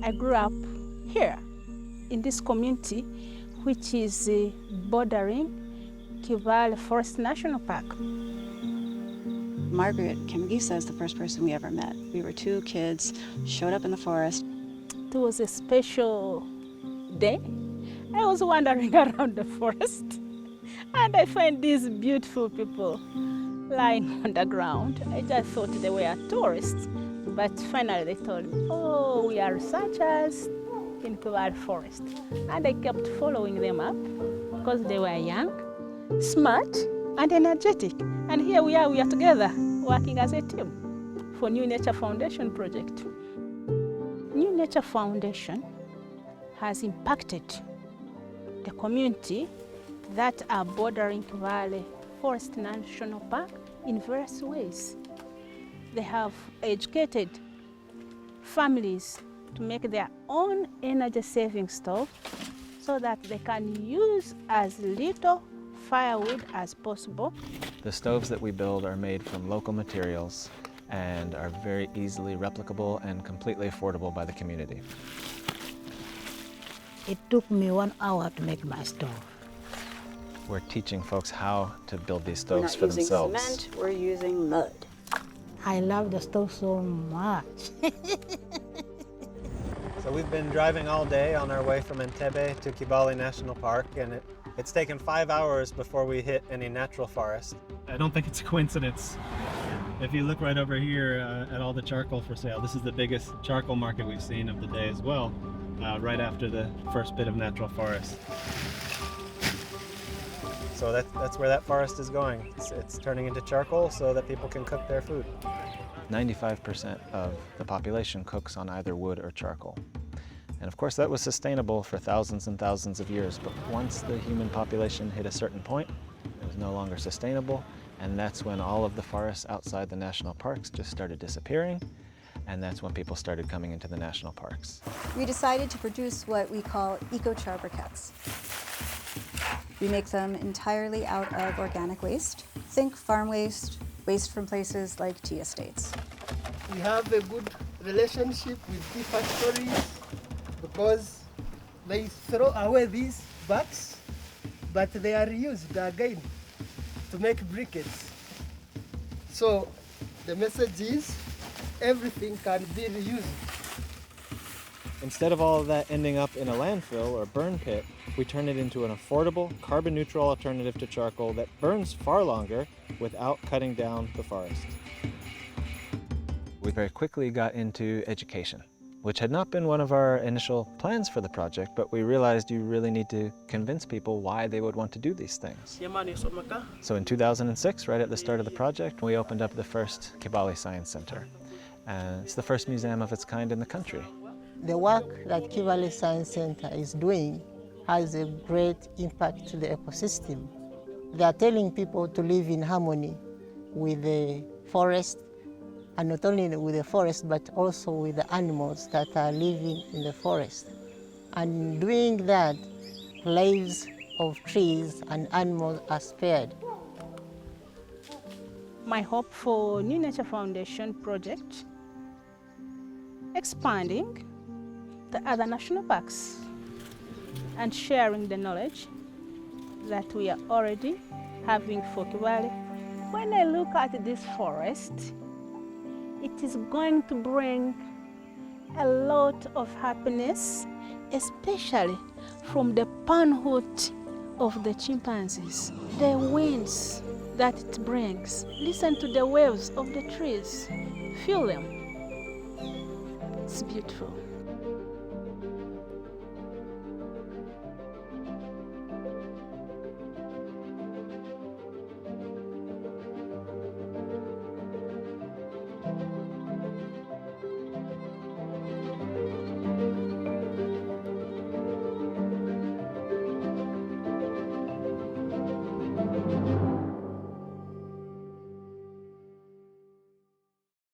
I grew up here in this community, which is bordering Kibale Forest National Park. Margaret Kamagisa is the first person we ever met. We were two kids, showed up in the forest. It was a special day. I was wandering around the forest and I find these beautiful people lying on the ground. I just thought they were tourists, but finally they told me, oh, we are researchers in Kibale Forest. And I kept following them up because they were young, smart, and energetic. And here we are together working as a team for New Nature Foundation project. New Nature Foundation has impacted the community that are bordering Kibale Forest National Park in various ways. They have educated families to make their own energy-saving stove so that they can use as little firewood as possible. The stoves that we build are made from local materials and are very easily replicable and completely affordable by the community. It took me 1 hour to make my stove. We're teaching folks how to build these stoves for We're not using themselves. cement, we're using mud. I love the stove so much. So we've been driving all day on our way from Entebbe to Kibale National Park, and it's taken 5 hours before we hit any natural forest. I don't think it's a coincidence. If you look right over here at all the charcoal for sale, this is the biggest charcoal market we've seen of the day as well, right after the first bit of natural forest. So that's where that forest is going. It's turning into charcoal so that people can cook their food. 95% of the population cooks on either wood or charcoal. And of course that was sustainable for thousands and thousands of years, but once the human population hit a certain point, it was no longer sustainable, and that's when all of the forests outside the national parks just started disappearing, and that's when people started coming into the national parks. We decided to produce what we call eco-char briquettes. We make them entirely out of organic waste. Think farm waste, waste from places like tea estates. We have a good relationship with tea factories because they throw away these bags, but they are used again to make briquettes. So the message is everything can be reused. Instead of all of that ending up in a landfill or burn pit, we turn it into an affordable, carbon-neutral alternative to charcoal that burns far longer without cutting down the forest. We very quickly got into education, which had not been one of our initial plans for the project, but we realized you really need to convince people why they would want to do these things. So in 2006, right at the start of the project, we opened up the first Kibale Science Center. And it's the first museum of its kind in the country. The work that Kibale Science Center is doing has a great impact to the ecosystem. They are telling people to live in harmony with the forest, and not only with the forest, but also with the animals that are living in the forest. And doing that, lives of trees and animals are spared. My hope for New Nature Foundation project, expanding the other national parks and sharing the knowledge that we are already having for Kibale. When I look at this forest, it is going to bring a lot of happiness, especially from the parenthood of the chimpanzees. The winds that it brings. Listen to the waves of the trees. Feel them. It's beautiful.